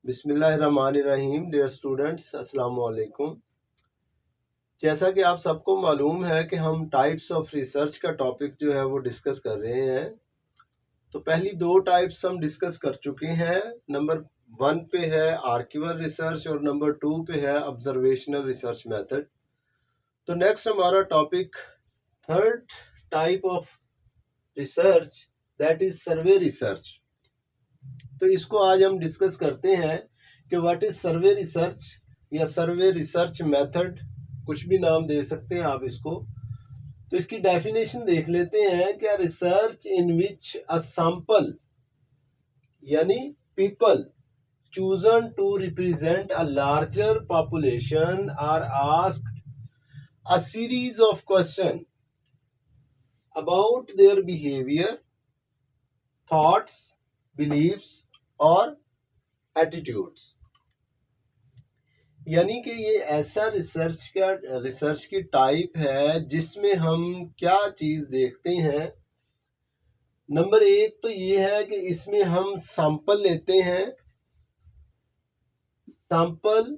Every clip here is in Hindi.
बिस्मिल्लाहिर्रहमानिर्रहीम। डियर स्टूडेंट्स, अस्सलाम वालेकुम। जैसा कि आप सबको मालूम है कि हम टाइप्स ऑफ रिसर्च का टॉपिक जो है वो डिस्कस कर रहे हैं। तो पहली दो टाइप्स हम डिस्कस कर चुके हैं। नंबर 1 पे है आर्किवल रिसर्च और नंबर 2 पे है ऑब्जर्वेशनल रिसर्च मेथड। तो नेक्स्ट हमारा topic third type of research, that is survey research. तो इसको आज हम डिस्कस करते हैं कि व्हाट इज सर्वे रिसर्च या सर्वे रिसर्च मेथड, कुछ भी नाम दे सकते हैं आप इसको। तो इसकी डेफिनेशन देख लेते हैं कि research in which a sample यानी people chosen to represent a larger population are asked a series of questions about their behavior, thoughts, beliefs और attitudes। यानी कि ये ऐसा रिसर्च की टाइप है जिसमें हम क्या चीज देखते हैं। नंबर 1 तो ये है कि इसमें हम सैंपल लेते हैं। सैंपल,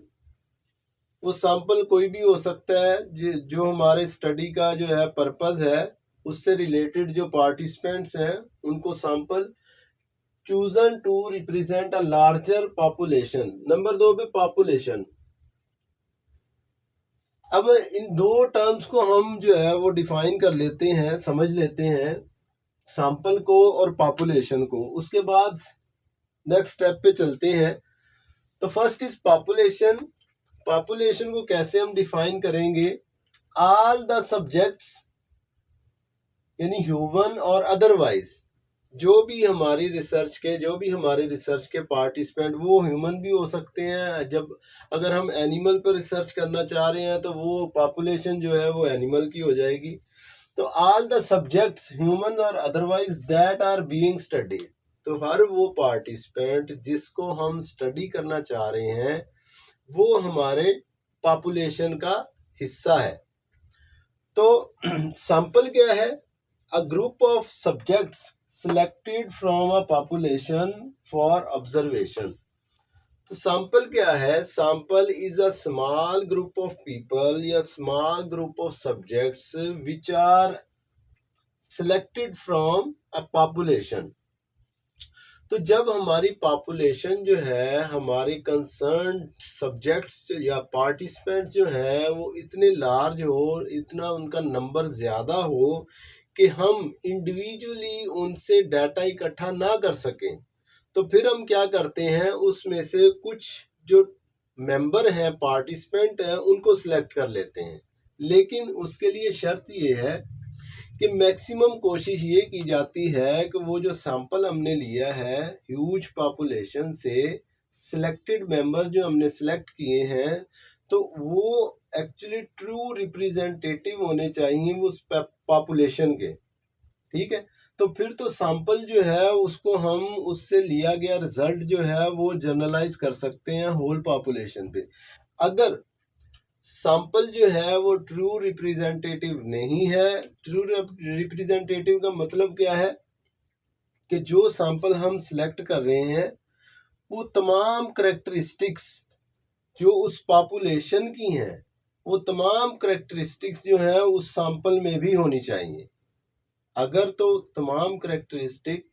वो सैंपल कोई भी हो सकता है जो हमारे स्टडी का जो है पर्पस है, उससे रिलेटेड जो पार्टिसिपेंट्स हैं उनको sample. Chosen to represent a larger population. Number 2 पे पॉपुलेशन। अब इन दो टर्म्स को हम जो है वो डिफाइन कर लेते हैं, समझ लेते हैं, सैंपल को और पॉपुलेशन को। उसके बाद नेक्स्ट स्टेप पे चलते हैं। तो फर्स्ट इज पॉपुलेशन। पॉपुलेशन को कैसे हम डिफाइन करेंगे? ऑल द सब्जेक्ट्स यानी ह्यूमन और अदरवाइज जो भी हमारे रिसर्च के पार्टिसिपेंट, वो ह्यूमन भी हो सकते हैं। जब अगर हम एनिमल पर रिसर्च करना चाह रहे हैं तो वो पॉपुलेशन जो है वो एनिमल की हो जाएगी। तो ऑल द सब्जेक्ट्स ह्यूमन और otherwise that are being studied. तो हर वो पार्टिसिपेंट जिसको हम स्टडी करना चाह रहे हैं वो हमारे पॉपुलेशन का हिस्सा है। तो सैंपल क्या है? A group of subjects selected from a population for observation। तो सैंपल क्या है? Sample is a small group of people या small group of subjects which are selected from a population। तो जब हमारी पॉपुलेशन जो है, हमारे कंसर्न सब्जेक्ट्स या पार्टिसिपेंट जो है वो इतने लार्ज हो, इतना उनका नंबर ज़्यादा हो कि हम इंडिविजुअली उनसे डाटा इकट्ठा ना कर सकें, तो फिर हम क्या करते हैं, उसमें से कुछ जो मेंबर हैं, पार्टिसिपेंट हैं, उनको सिलेक्ट कर लेते हैं। लेकिन उसके लिए शर्त ये है कि मैक्सिमम कोशिश ये की जाती है कि वो जो सैंपल हमने लिया है ह्यूज पॉपुलेशन से, सिलेक्टेड मेंबर्स जो हमने सिलेक्ट किए हैं, तो वो एक्चुअली ट्रू रिप्रेजेंटेटिव होने चाहिए उस पॉपुलेशन के। ठीक है, तो फिर तो सैंपल जो है उसको हम उससे लिया गया रिजल्ट जो है वो जनरलाइज कर सकते हैं होल पॉपुलेशन पे। अगर सैंपल जो है वो ट्रू रिप्रेजेंटेटिव नहीं है, ट्रू रिप्रेजेंटेटिव का मतलब क्या है कि जो सैंपल हम सिलेक्ट कर रहे हैं वो तमाम करेक्टरिस्टिक्स जो उस पॉपुलेशन की हैं, वो तमाम करेक्टरिस्टिक्स जो है उस सैंपल में भी होनी चाहिए। अगर तो तमाम करेक्टरिस्टिक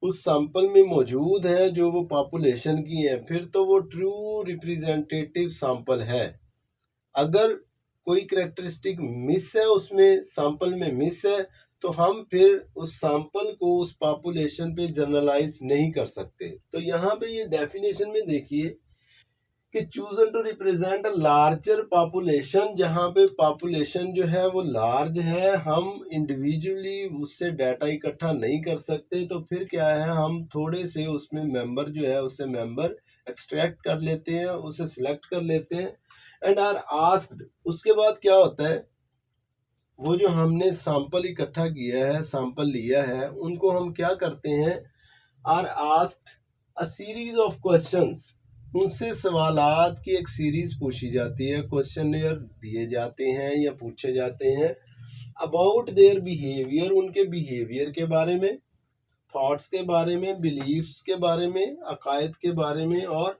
उस सैंपल में मौजूद है जो वो पॉपुलेशन की है, फिर तो वो ट्रू रिप्रेजेंटेटिव सैंपल है। अगर कोई करेक्टरिस्टिक मिस है, उसमें सैंपल में मिस है, तो हम फिर उस सैंपल को उस पॉपुलेशन पे जनरलाइज नहीं कर सकते। तो यहाँ पे ये डेफिनेशन में देखिए कि chosen to represent a larger population, जहाँ पे पॉपुलेशन जो है वो लार्ज है, हम इंडिविजुअली उससे डाटा इकट्ठा नहीं कर सकते, तो फिर क्या है, हम थोड़े से उसमें मेंबर जो है उससे मेंबर एक्सट्रैक्ट कर लेते हैं, उसे सिलेक्ट कर लेते हैं एंड आर आस्क्ड। उसके बाद क्या होता है, वो जो हमने सैंपल इकट्ठा किया है, सैंपल लिया है, उनको हम क्या करते हैं, are asked a series of questions. उनसे सवालात की एक सीरीज पूछी जाती है, क्वेश्चनर दिए जाते हैं या पूछे जाते हैं अबाउट देयर बिहेवियर, उनके बिहेवियर के बारे में, थॉट्स के बारे में, बिलीफ्स के बारे में, अकायद के बारे में और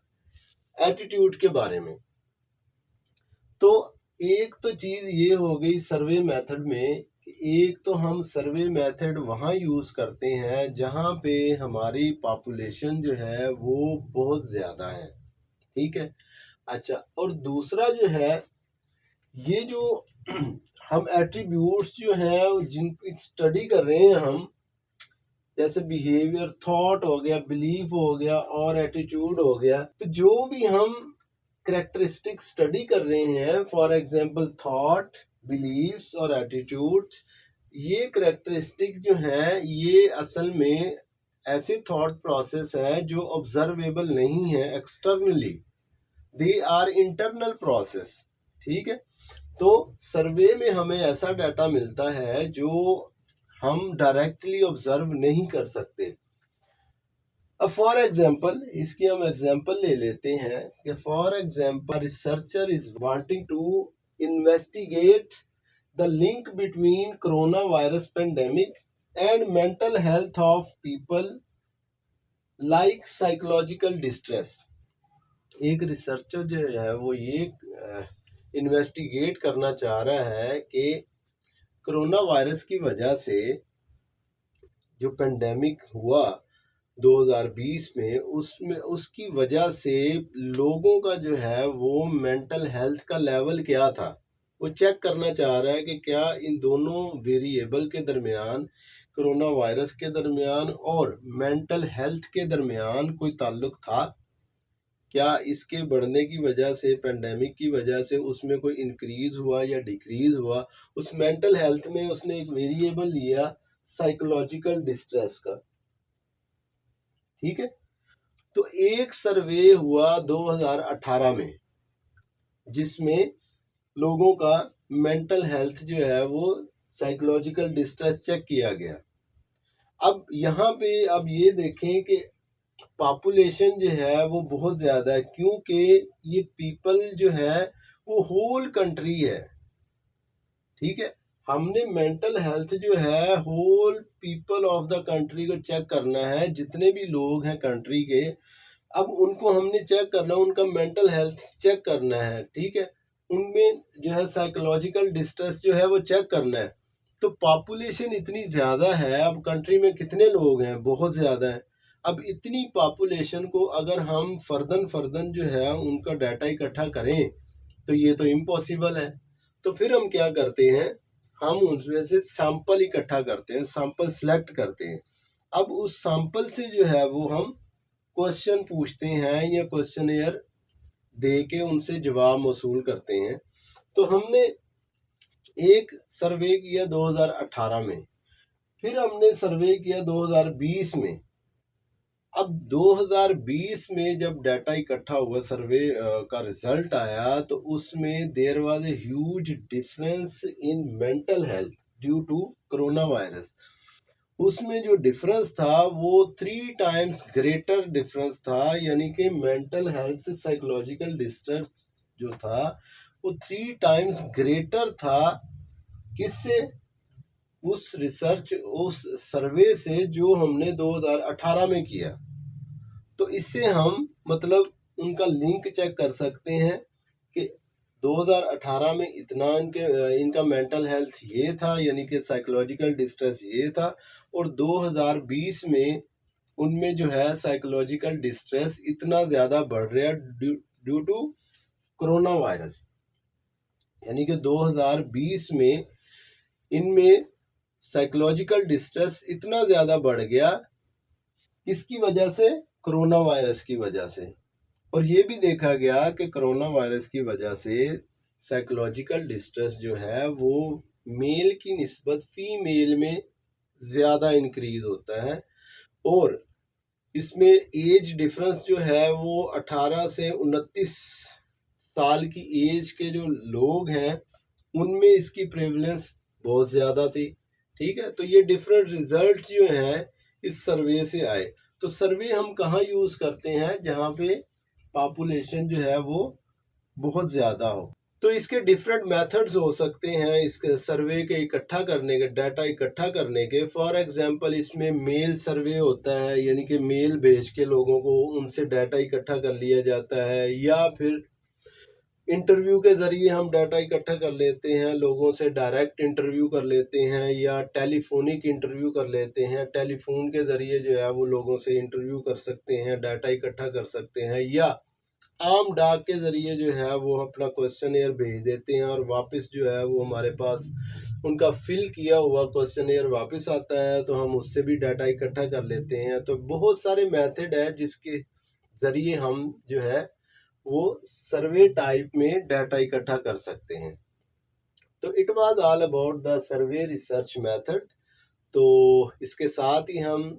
एटीट्यूड के बारे में। तो एक तो चीज ये हो गई सर्वे मेथड में, एक तो हम सर्वे मेथड वहाँ यूज करते हैं जहाँ पे हमारी पॉपुलेशन जो है वो बहुत ज्यादा है, ठीक है। अच्छा, और दूसरा जो है ये जो हम एट्रीब्यूट्स जो हैं जिनकी स्टडी कर रहे हैं हम, जैसे बिहेवियर, थॉट हो गया, बिलीफ हो गया और एटीट्यूड हो गया, तो जो भी हम करेक्टरिस्टिक स्टडी कर रहे हैं, फॉर एग्जांपल थॉट, बिलीफ्स और एटीट्यूड, ये करेक्टरिस्टिक जो हैं ये असल में ऐसे थॉट प्रोसेस है जो ऑब्जर्वेबल नहीं है externally, they are internal process, ठीक है। तो सर्वे में हमें ऐसा डाटा मिलता है जो हम डायरेक्टली ऑब्जर्व नहीं कर सकते। अब फॉर एग्जाम्पल, इसकी हम एग्जाम्पल ले लेते हैं कि for example researcher is wanting to investigate the link between corona virus pandemic and mental health of people like psychological distress. एक रिसर्चर जो है वो ये इन्वेस्टिगेट करना चाह रहा है कि कोरोना वायरस की वजह से जो पेंडेमिक हुआ 2020 में, उसमें उसकी वजह से लोगों का जो है वो मेंटल हेल्थ का लेवल क्या था, वो चेक करना चाह रहा है कि क्या इन दोनों वेरिएबल के दरमियान, कोरोना वायरस के दरमियान और मेंटल हेल्थ के दरमियान कोई ताल्लुक था, क्या इसके बढ़ने की वजह से, पेंडेमिक की वजह से उसमें कोई इंक्रीज हुआ या डिक्रीज हुआ। उस मेंटल हेल्थ में उसने एक वेरिएबल लिया साइकोलॉजिकल डिस्ट्रेस का, ठीक है। तो एक सर्वे हुआ 2018 में जिसमें लोगों का मेंटल हेल्थ जो है वो साइकोलॉजिकल डिस्ट्रेस चेक किया गया। अब यहाँ पे अब ये देखें कि पॉपुलेशन जो है वो बहुत ज़्यादा है, क्योंकि ये पीपल जो है वो होल कंट्री है, ठीक है। हमने मेंटल हेल्थ जो है whole people of the country को चेक करना है, जितने भी लोग हैं कंट्री के, अब उनको हमने चेक करना है, उनका मेंटल हेल्थ चेक करना है, ठीक है। उनमें जो है साइकोलॉजिकल डिस्ट्रेस जो है वो चेक करना है। तो पॉपुलेशन इतनी ज़्यादा है, अब कंट्री में कितने लोग हैं, बहुत ज़्यादा है। अब इतनी पॉपुलेशन को अगर हम फर्दन जो है उनका डाटा इकट्ठा करें तो ये तो इम्पॉसिबल है। तो फिर हम क्या करते हैं, हम उसमें से सैंपल इकट्ठा करते हैं, सैंपल सेलेक्ट करते हैं। अब उस सैंपल से जो है वो हम क्वेश्चन पूछते हैं या क्वेश्चनेयर दे के उनसे जवाब मौसूल करते हैं। तो हमने एक सर्वे किया 2018 में, फिर हमने सर्वे किया 2020 में। अब 2020 में जब डाटा इकट्ठा हुआ, सर्वे का रिजल्ट आया, तो उसमें there was a huge difference in mental health due to corona virus. उसमें जो डिफरेंस था वो 3 टाइम्स ग्रेटर डिफरेंस था, यानी कि मेंटल हेल्थ साइकोलॉजिकल डिस्ट्रेस जो था वो 3 टाइम्स ग्रेटर था। किससे? उस रिसर्च, उस सर्वे से जो हमने 2018 में किया। तो इससे हम मतलब उनका लिंक चेक कर सकते हैं कि 2018 में इतना इनका मेंटल हेल्थ ये था, यानी कि साइकोलॉजिकल डिस्ट्रेस ये था, और 2020 में उनमें जो है साइकोलॉजिकल डिस्ट्रेस इतना ज़्यादा बढ़ रहा है ड्यू टू कोरोना वायरस। यानी कि 2020 में इनमें साइकोलॉजिकल डिस्ट्रेस इतना ज़्यादा बढ़ गया, किसकी वजह से? कोरोना वायरस की वजह से। और ये भी देखा गया कि कोरोना वायरस की वजह से साइकोलॉजिकल डिस्ट्रेस जो है वो मेल की निस्बत फीमेल में ज़्यादा इंक्रीज होता है। और इसमें एज डिफरेंस जो है वो 18 से 29 साल की एज के जो लोग हैं उनमें इसकी प्रेवलेंस बहुत ज़्यादा थी, ठीक है। तो ये डिफरेंट रिजल्ट जो हैं इस सर्वे से आए। तो सर्वे हम कहाँ यूज़ करते हैं? जहाँ पे पॉपुलेशन जो है वो बहुत ज़्यादा हो। तो इसके डिफरेंट मेथड्स हो सकते हैं इसके सर्वे के इकट्ठा करने के, डाटा इकट्ठा करने के। फॉर एग्जांपल इसमें मेल सर्वे होता है, यानी कि मेल भेज के लोगों को उनसे डाटा इकट्ठा कर लिया जाता है, या फिर इंटरव्यू के ज़रिए हम डाटा इकट्ठा कर लेते हैं, लोगों से डायरेक्ट इंटरव्यू कर लेते हैं, या टेलीफोनिक इंटरव्यू कर लेते हैं। टेलीफोन के ज़रिए जो है वो लोगों से इंटरव्यू कर सकते हैं, डाटा इकट्ठा कर सकते हैं, या आम डाक के ज़रिए जो है वो अपना क्वेश्चनेयर भेज देते हैं और वापस जो है वो हमारे पास उनका फिल किया हुआ क्वेश्चनेयर वापस आता है, तो हम उससे भी डाटा इकट्ठा कर लेते हैं। तो बहुत सारे मेथड हैं जिसके ज़रिए हम जो है वो सर्वे टाइप में डाटा इकट्ठा कर सकते हैं। तो it was all about the survey research method. तो इसके साथ ही हम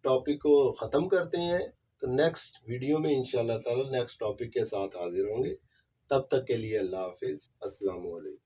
टॉपिक को ख़त्म करते हैं। तो नेक्स्ट वीडियो में इंशाल्लाह ताला नेक्स्ट टॉपिक के साथ हाजिर होंगे। तब तक के लिए अल्लाह हाफिज़, अस्सलाम वालेकुम।